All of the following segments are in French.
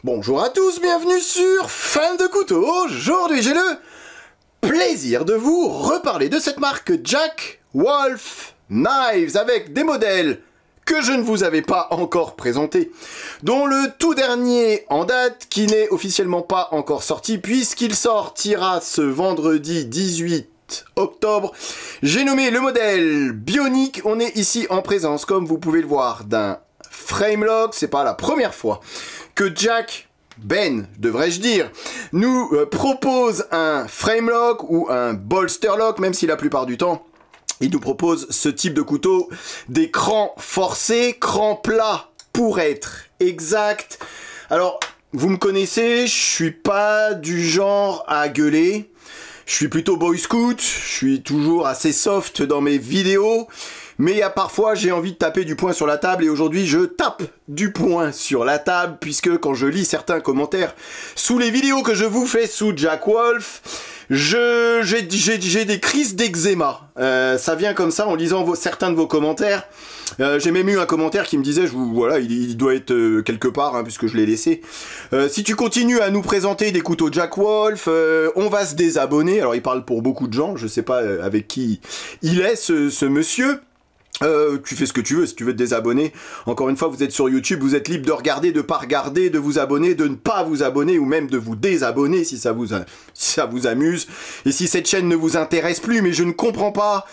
Bonjour à tous, bienvenue sur Fan de Couteaux. Aujourd'hui j'ai le plaisir de vous reparler de cette marque Jack Wolf Knives avec des modèles que je ne vous avais pas encore présentés, dont le tout dernier en date qui n'est officiellement pas encore sorti puisqu'il sortira ce vendredi 18 octobre. J'ai nommé le modèle Bionic. On est ici en présence, comme vous pouvez le voir, d'un Framelock. C'est pas la première fois que Jack, devrais-je dire, nous propose un Framelock ou un Bolster Lock, même si la plupart du temps, il nous propose ce type de couteau, des crans forcés, crans plats pour être exact. Alors, vous me connaissez, je suis pas du genre à gueuler, je suis plutôt boy scout, je suis toujours assez soft dans mes vidéos, mais il y a parfois j'ai envie de taper du poing sur la table et aujourd'hui je tape du poing sur la table puisque quand je lis certains commentaires sous les vidéos que je vous fais sous Jack Wolf, j'ai des crises d'eczéma. Ça vient comme ça en lisant certains de vos commentaires. J'ai même eu un commentaire qui me disait, voilà, il doit être quelque part, hein, puisque je l'ai laissé. Si tu continues à nous présenter des couteaux Jack Wolf, on va se désabonner. Alors il parle pour beaucoup de gens, je sais pas avec qui il est ce monsieur. Tu fais ce que tu veux, si tu veux te désabonner. Encore une fois, vous êtes sur YouTube, vous êtes libre de regarder, de pas regarder, de vous abonner, de ne pas vous abonner, ou même de vous désabonner si ça vous amuse. Et si cette chaîne ne vous intéresse plus, mais je ne comprends pas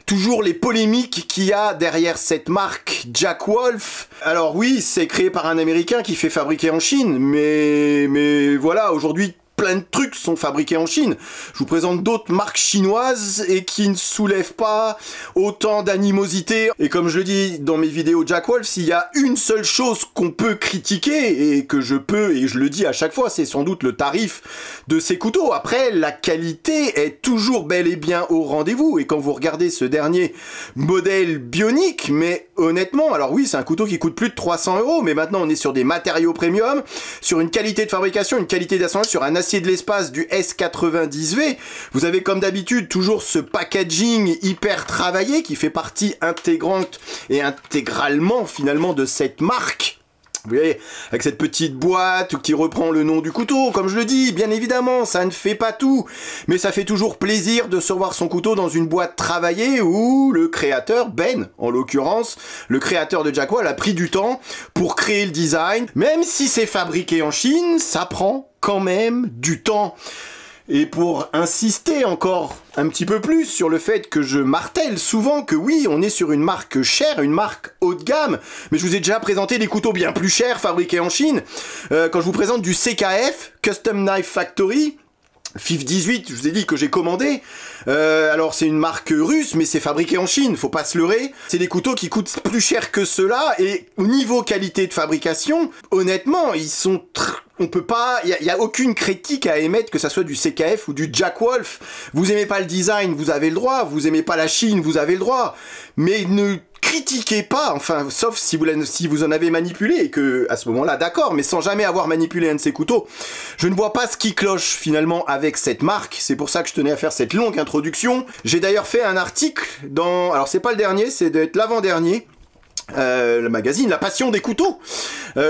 toujours les polémiques qu'il y a derrière cette marque Jack Wolf. Alors oui, c'est créé par un Américain qui fait fabriquer en Chine, mais voilà, aujourd'hui, plein de trucs sont fabriqués en Chine. Je vous présente d'autres marques chinoises et qui ne soulèvent pas autant d'animosité. Et comme je le dis dans mes vidéos Jack Wolf, s'il y a une seule chose qu'on peut critiquer et que je peux, et je le dis à chaque fois, c'est sans doute le tarif de ces couteaux. Après, la qualité est toujours bel et bien au rendez-vous. Et quand vous regardez ce dernier modèle Bionic, mais honnêtement, alors oui, c'est un couteau qui coûte plus de 300 €, mais maintenant on est sur des matériaux premium, sur une qualité de fabrication, une qualité d'assemblage, sur un acier de l'espace du S90V. Vous avez comme d'habitude toujours ce packaging hyper travaillé qui fait partie intégrante et intégralement finalement de cette marque. Vous voyez, avec cette petite boîte qui reprend le nom du couteau, comme je le dis, bien évidemment, ça ne fait pas tout, mais ça fait toujours plaisir de se voir son couteau dans une boîte travaillée où le créateur, en l'occurrence, le créateur de Jack Wolf, a pris du temps pour créer le design. Même si c'est fabriqué en Chine, ça prend quand même du temps. Et pour insister encore un petit peu plus sur le fait que je martèle souvent que oui, on est sur une marque chère, une marque haut de gamme, mais je vous ai déjà présenté des couteaux bien plus chers fabriqués en Chine. Quand je vous présente du CKF, Custom Knife Factory, FIF18, je vous ai dit que j'ai commandé. Alors c'est une marque russe, mais c'est fabriqué en Chine, faut pas se leurrer. C'est des couteaux qui coûtent plus cher que cela, et au niveau qualité de fabrication, honnêtement, ils sont on peut pas, il y a aucune critique à émettre, que ça soit du CKF ou du Jack Wolf. Vous aimez pas le design, vous avez le droit. Vous aimez pas la Chine, vous avez le droit. Mais ne critiquez pas, enfin, sauf si vous en avez manipulé, et que, à ce moment-là, d'accord, mais sans jamais avoir manipulé un de ces couteaux. Je ne vois pas ce qui cloche, finalement, avec cette marque. C'est pour ça que je tenais à faire cette longue introduction. J'ai d'ailleurs fait un article alors c'est pas le dernier, c'est d'être l'avant-dernier. Le magazine La Passion des Couteaux,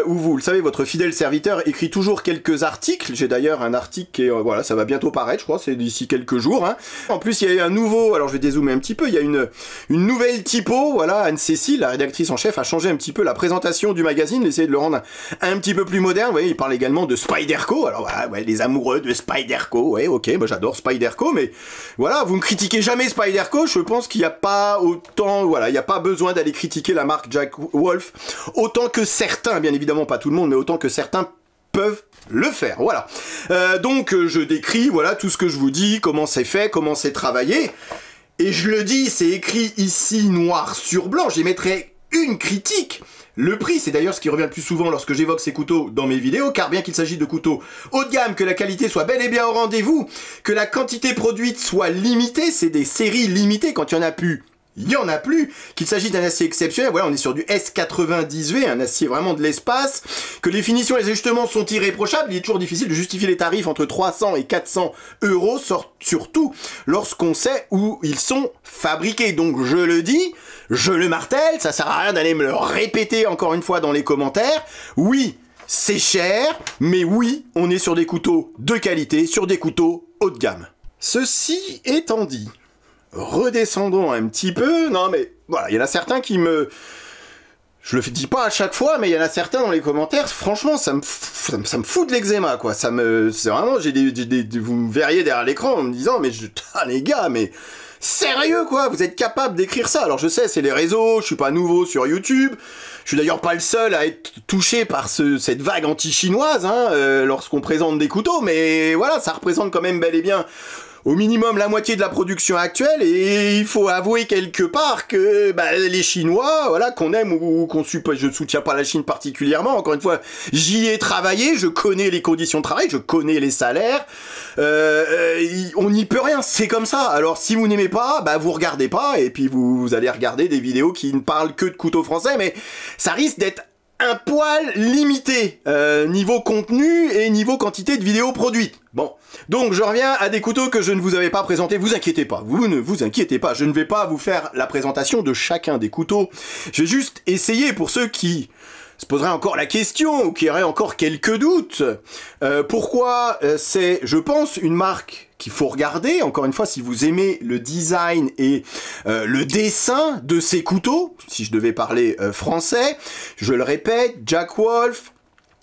où vous le savez, votre fidèle serviteur écrit toujours quelques articles. J'ai d'ailleurs un article qui est, voilà, ça va bientôt paraître, je crois, c'est d'ici quelques jours, hein. En plus, il y a eu un nouveau, alors je vais dézoomer un petit peu, il y a une nouvelle typo, voilà, Anne-Cécile, la rédactrice en chef, a changé un petit peu la présentation du magazine, essayer de le rendre un petit peu plus moderne. Vous voyez, il parle également de Spyderco, alors voilà, ouais, les amoureux de Spyderco, ouais, ok, moi j'adore Spyderco, mais voilà, vous ne critiquez jamais Spyderco, je pense qu'il n'y a pas autant, voilà, il n'y a pas besoin d'aller critiquer la marque Jack Wolf, autant que certains, bien évidemment pas tout le monde, mais autant que certains peuvent le faire, voilà. Donc je décris, voilà, tout ce que je vous dis, comment c'est fait, comment c'est travaillé, et je le dis, c'est écrit ici noir sur blanc, j'y mettrai une critique. Le prix, c'est d'ailleurs ce qui revient le plus souvent lorsque j'évoque ces couteaux dans mes vidéos, car bien qu'il s'agisse de couteaux haut de gamme, que la qualité soit bel et bien au rendez-vous, que la quantité produite soit limitée, c'est des séries limitées, quand il n'y en a plus, il n'y en a plus, qu'il s'agit d'un acier exceptionnel, voilà, on est sur du S90V, un acier vraiment de l'espace, que les finitions et les ajustements sont irréprochables, il est toujours difficile de justifier les tarifs entre 300 et 400 €, surtout lorsqu'on sait où ils sont fabriqués. Donc je le dis, je le martèle, ça sert à rien d'aller me le répéter encore une fois dans les commentaires, oui, c'est cher, mais oui, on est sur des couteaux de qualité, sur des couteaux haut de gamme. Ceci étant dit, redescendons un petit peu. Non mais voilà, il y en a certains qui me... Je le dis pas à chaque fois, mais il y en a certains dans les commentaires, franchement, ça me fout de l'eczéma, quoi. C'est vraiment, vous me verriez derrière l'écran en me disant, mais les gars, mais sérieux, quoi, vous êtes capable d'écrire ça. Alors je sais, c'est les réseaux, je suis pas nouveau sur YouTube, je suis d'ailleurs pas le seul à être touché par cette vague anti-chinoise, hein, lorsqu'on présente des couteaux, mais voilà, ça représente quand même bel et bien au minimum la moitié de la production actuelle, et il faut avouer quelque part que les Chinois, voilà, qu'on aime ou qu'on je ne soutiens pas la Chine particulièrement, encore une fois, j'y ai travaillé, je connais les conditions de travail, je connais les salaires, on n'y peut rien, c'est comme ça. Alors si vous n'aimez pas, vous regardez pas, et puis vous allez regarder des vidéos qui ne parlent que de couteaux français, mais ça risque d'être un poil limité, niveau contenu et niveau quantité de vidéos produites. Bon, donc je reviens à des couteaux que je ne vous avais pas présentés, vous inquiétez pas, vous ne vous inquiétez pas, je ne vais pas vous faire la présentation de chacun des couteaux, je vais juste essayer, pour ceux qui se poseraient encore la question, ou qui auraient encore quelques doutes, pourquoi c'est, je pense, une marque qu'il faut regarder, encore une fois, si vous aimez le design et le dessin de ces couteaux, si je devais parler français, je le répète, Jack Wolf,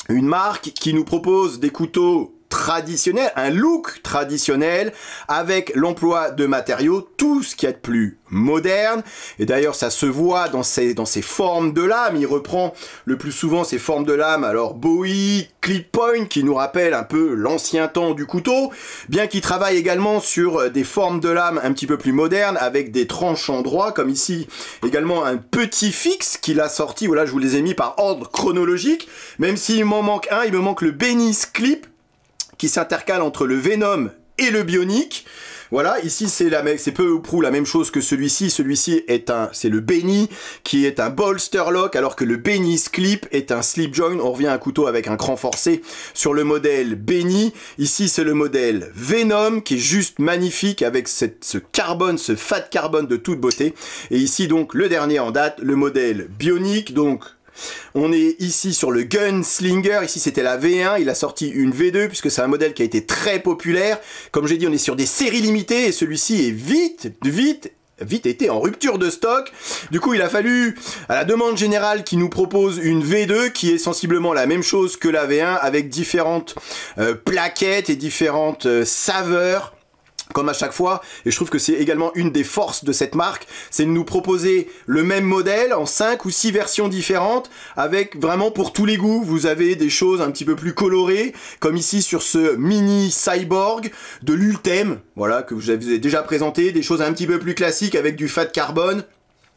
une marque qui nous propose des couteaux traditionnel, un look traditionnel avec l'emploi de matériaux, tout ce qu'il y a de plus moderne, et d'ailleurs ça se voit dans ces formes de lame. Il reprend le plus souvent ces formes de lame, alors Bowie, clip point, qui nous rappelle un peu l'ancien temps du couteau, bien qu'il travaille également sur des formes de lame un petit peu plus modernes, avec des tranchants droits, comme ici également un petit fixe qu'il a sorti, voilà, je vous les ai mis par ordre chronologique, même s'il m'en manque un, il me manque le Benny's Clip, qui s'intercale entre le Venom et le Bionic. Voilà, ici c'est peu ou prou la même chose que celui-ci. Celui-ci c'est le Benny qui est un bolster lock, alors que le Benny's Clip est un slip joint. On revient à un couteau avec un cran forcé sur le modèle Benny. Ici c'est le modèle Venom qui est juste magnifique avec ce carbone, ce fat carbone de toute beauté. Et ici donc le dernier en date, le modèle Bionic. Donc on est ici sur le Gunslinger, ici c'était la V1, il a sorti une V2 puisque c'est un modèle qui a été très populaire. Comme j'ai dit, on est sur des séries limitées et celui-ci est vite été en rupture de stock. Du coup, il a fallu, à la demande générale, qu'il nous propose une V2 qui est sensiblement la même chose que la V1 avec différentes plaquettes et différentes saveurs. Comme à chaque fois, et je trouve que c'est également une des forces de cette marque, c'est de nous proposer le même modèle en 5 ou 6 versions différentes, avec vraiment pour tous les goûts. Vous avez des choses un petit peu plus colorées, comme ici sur ce mini cyborg de l'Ultem, voilà, que je vous ai déjà présenté, des choses un petit peu plus classiques avec du fat carbone,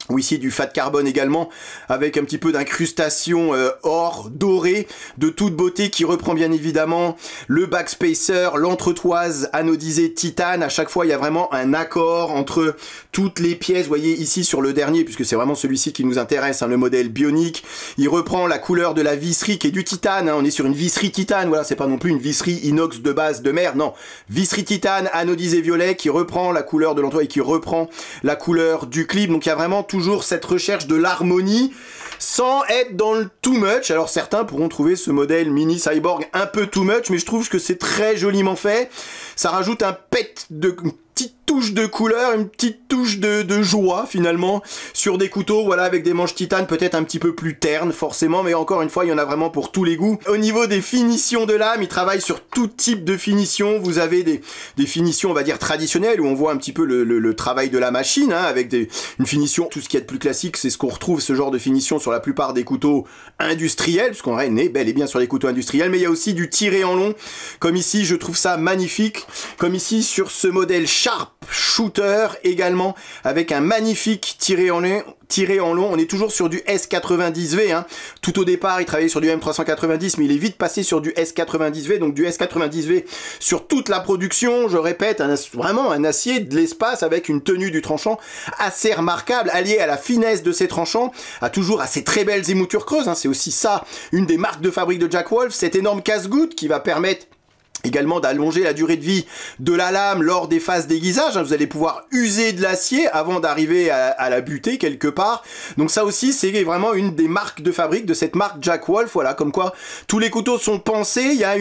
ou ici du fat carbone également, avec un petit peu d'incrustation or doré de toute beauté, qui reprend bien évidemment le backspacer, l'entretoise anodisée titane. À chaque fois il y a vraiment un accord entre toutes les pièces. Vous voyez ici sur le dernier, puisque c'est vraiment celui-ci qui nous intéresse, hein, le modèle Bionic, il reprend la couleur de la visserie qui est du titane, hein. On est sur une visserie titane, voilà, c'est pas non plus une visserie inox de base de mer, non, visserie titane anodisée violet qui reprend la couleur de l'entretoise et qui reprend la couleur du clip. Donc il y a vraiment toujours cette recherche de l'harmonie sans être dans le too much. Alors certains pourront trouver ce modèle mini cyborg un peu too much, mais je trouve que c'est très joliment fait. Ça rajoute une petite touche de couleur, une petite touche de joie finalement sur des couteaux, voilà, avec des manches titane peut-être un petit peu plus ternes forcément, mais encore une fois il y en a vraiment pour tous les goûts. Au niveau des finitions de lame, il travaille sur tout type de finition. Vous avez des finitions on va dire traditionnelles où on voit un petit peu le travail de la machine, hein, avec une finition, tout ce qui est de plus classique, c'est ce qu'on retrouve, ce genre de finition sur la plupart des couteaux industriels, parce qu'on est bel et bien sur les couteaux industriels, mais il y a aussi du tiré en long, comme ici, je trouve ça magnifique, comme ici sur ce modèle Sharp Shooter également, avec un magnifique tiré en long. On est toujours sur du S90V, hein. Tout au départ il travaillait sur du M390, mais il est vite passé sur du S90V, donc du S90V sur toute la production. Je répète, vraiment un acier de l'espace avec une tenue du tranchant assez remarquable, alliée à la finesse de ces tranchants, toujours à ces très belles émoutures creuses, hein. C'est aussi ça une des marques de fabrique de Jack Wolf, cette énorme casse-goutte qui va permettre également d'allonger la durée de vie de la lame lors des phases d'aiguisage. Vous allez pouvoir user de l'acier avant d'arriver à la buter quelque part. Donc ça aussi, c'est vraiment une des marques de fabrique de cette marque Jack Wolf. Voilà, comme quoi tous les couteaux sont pensés. Il y a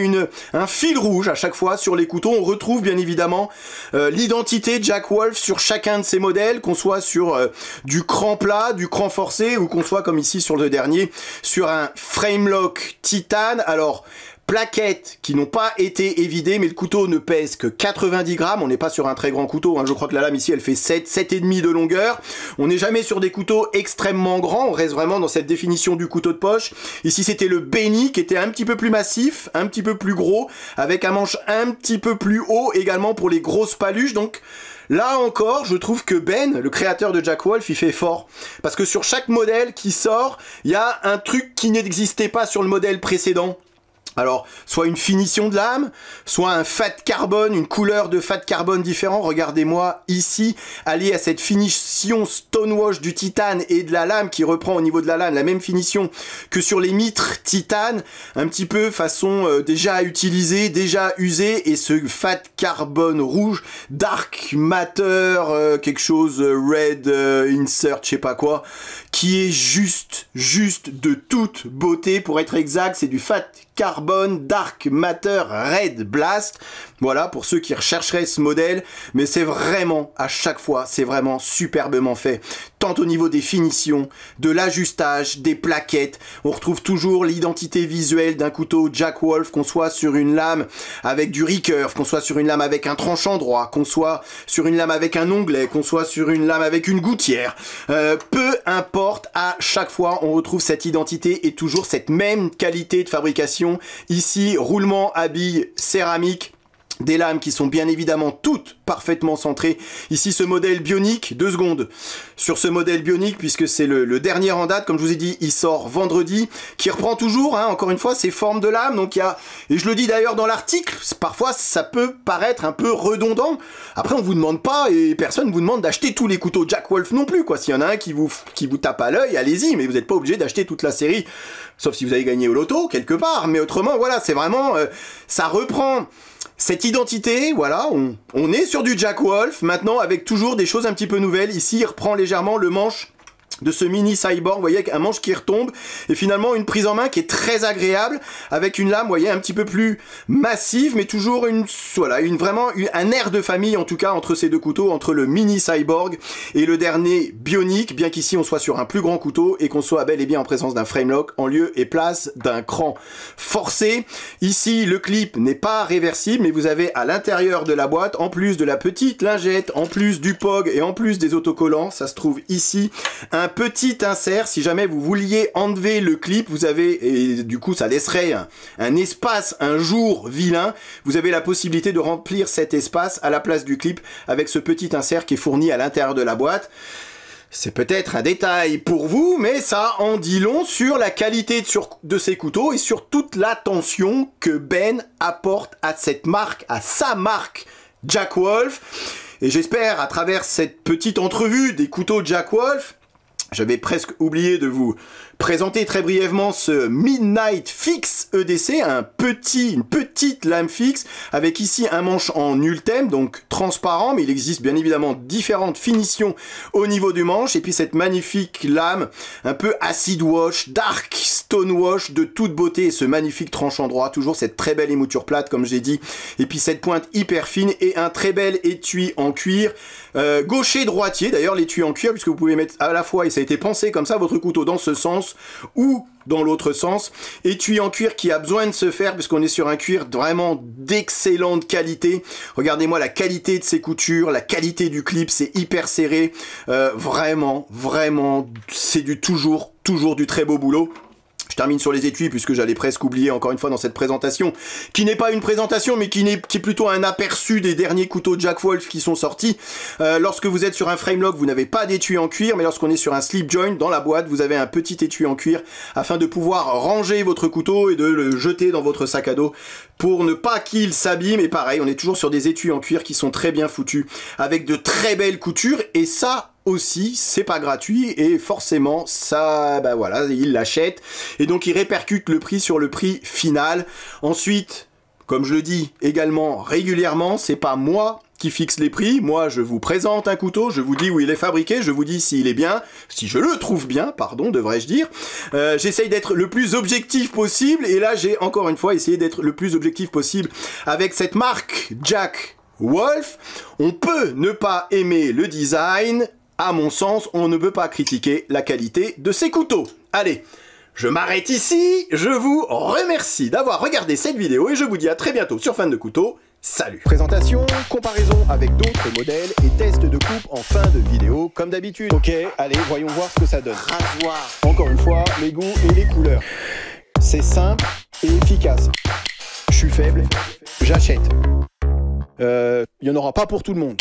un fil rouge à chaque fois sur les couteaux. On retrouve bien évidemment l'identité Jack Wolf sur chacun de ces modèles, qu'on soit sur du cran plat, du cran forcé, ou qu'on soit comme ici sur le dernier, sur un frame lock titane. Alors, plaquettes qui n'ont pas été évidées, mais le couteau ne pèse que 90 grammes, on n'est pas sur un très grand couteau, hein. Je crois que la lame ici elle fait 7,5 de longueur, on n'est jamais sur des couteaux extrêmement grands, on reste vraiment dans cette définition du couteau de poche. Ici c'était le Benny qui était un petit peu plus massif, un petit peu plus gros, avec un manche un petit peu plus haut également pour les grosses paluches, donc là encore, je trouve que Ben, le créateur de Jack Wolf, il fait fort. Parce que sur chaque modèle qui sort, il y a un truc qui n'existait pas sur le modèle précédent. Alors, soit une finition de lame, soit un fat carbone, une couleur de fat carbone différent. Regardez-moi ici, allié à cette finition stonewash du titane et de la lame qui reprend au niveau de la lame la même finition que sur les mitres titane, un petit peu façon déjà utilisée, déjà usée, et ce fat carbone rouge, dark matter, quelque chose red insert, je sais pas quoi, qui est juste de toute beauté. Pour être exact, c'est du fat carbone dark matter red blast. Voilà, pour ceux qui rechercheraient ce modèle, mais c'est vraiment, à chaque fois, c'est vraiment superbement fait. Tant au niveau des finitions, de l'ajustage, des plaquettes, on retrouve toujours l'identité visuelle d'un couteau Jack Wolf, qu'on soit sur une lame avec du recurve, qu'on soit sur une lame avec un tranchant droit, qu'on soit sur une lame avec un onglet, qu'on soit sur une lame avec une gouttière. Peu importe, à chaque fois, on retrouve cette identité et toujours cette même qualité de fabrication. Ici, roulement à billes céramique. Des lames qui sont bien évidemment toutes parfaitement centrées. Ici, ce modèle bionique, 2 secondes. Sur ce modèle bionique, puisque c'est le dernier en date, comme je vous ai dit, il sort vendredi, qui reprend toujours, hein, encore une fois, ses formes de lames. Donc il y a, et je le dis d'ailleurs dans l'article, parfois ça peut paraître un peu redondant. Après, on vous demande pas, et personne ne vous demande d'acheter tous les couteaux Jack Wolf non plus, quoi. S'il y en a un qui vous tape à l'œil, allez-y, mais vous n'êtes pas obligé d'acheter toute la série, sauf si vous avez gagné au loto, quelque part. Mais autrement, voilà, c'est vraiment, ça reprend cette identité, voilà, on est sur du Jack Wolf, maintenant avec toujours des choses un petit peu nouvelles. Ici, il reprend légèrement le manche de ce mini cyborg, vous voyez, avec un manche qui retombe, et finalement une prise en main qui est très agréable, avec une lame, vous voyez, un petit peu plus massive, mais toujours vraiment un air de famille, en tout cas, entre ces deux couteaux, entre le mini cyborg et le dernier bionique, bien qu'ici on soit sur un plus grand couteau, et qu'on soit bel et bien en présence d'un frame lock, en lieu et place d'un cran forcé. Ici, le clip n'est pas réversible, mais vous avez à l'intérieur de la boîte, en plus de la petite lingette, en plus du POG, et en plus des autocollants, ça se trouve ici, un petit insert. Si jamais vous vouliez enlever le clip, vous avez, et du coup ça laisserait un espace un jour vilain, vous avez la possibilité de remplir cet espace à la place du clip avec ce petit insert qui est fourni à l'intérieur de la boîte. C'est peut-être un détail pour vous, mais ça en dit long sur la qualité de ces couteaux et sur toute l'attention que Ben apporte à cette marque, à sa marque Jack Wolf. Et j'espère, à travers cette petite entrevue des couteaux Jack Wolf, j'avais presque oublié de vous présenter très brièvement ce Midnight Fix EDC, une petite lame fixe, avec ici un manche en ultime, donc transparent, mais il existe bien évidemment différentes finitions au niveau du manche, et puis cette magnifique lame, un peu acid wash, dark stone wash, de toute beauté, et ce magnifique tranchant droit, toujours cette très belle émouture plate, comme j'ai dit, et puis cette pointe hyper fine, et un très bel étui en cuir, gaucher droitier, d'ailleurs l'étui en cuir, puisque vous pouvez mettre à la fois, et ça a été pensé comme ça, votre couteau dans ce sens, ou dans l'autre sens. Étui en cuir qui a besoin de se faire puisqu'on est sur un cuir vraiment d'excellente qualité. Regardez-moi la qualité de ces coutures, la qualité du clip, c'est hyper serré. Vraiment, c'est toujours du très beau boulot. Je termine sur les étuis puisque j'allais presque oublier encore une fois dans cette présentation, qui n'est pas une présentation mais qui est plutôt un aperçu des derniers couteaux Jack Wolf qui sont sortis. Lorsque vous êtes sur un frame lock, vous n'avez pas d'étui en cuir, mais lorsqu'on est sur un slip joint, dans la boîte, vous avez un petit étui en cuir afin de pouvoir ranger votre couteau et de le jeter dans votre sac à dos pour ne pas qu'il s'abîme. Et pareil, on est toujours sur des étuis en cuir qui sont très bien foutus, avec de très belles coutures, et ça aussi, c'est pas gratuit, et forcément, ça, bah voilà, il l'achète, et donc il répercute le prix sur le prix final. Ensuite, Comme je le dis également régulièrement, c'est pas moi qui fixe les prix. Moi, je vous présente un couteau, je vous dis où il est fabriqué, je vous dis s'il est bien, si je le trouve bien, pardon, devrais-je dire. J'essaye d'être le plus objectif possible, et là, j'ai encore une fois essayé d'être le plus objectif possible avec cette marque Jack Wolf. On peut ne pas aimer le design, à mon sens, on ne peut pas critiquer la qualité de ces couteaux. Allez, je m'arrête ici, je vous remercie d'avoir regardé cette vidéo et je vous dis à très bientôt sur Fan de Couteaux. Salut! Présentation, comparaison avec d'autres modèles et test de coupe en fin de vidéo comme d'habitude. Ok, allez, voyons voir ce que ça donne. Rasoir. Encore une fois, les goûts et les couleurs. C'est simple et efficace. Je suis faible, j'achète. Il n'y en aura pas pour tout le monde.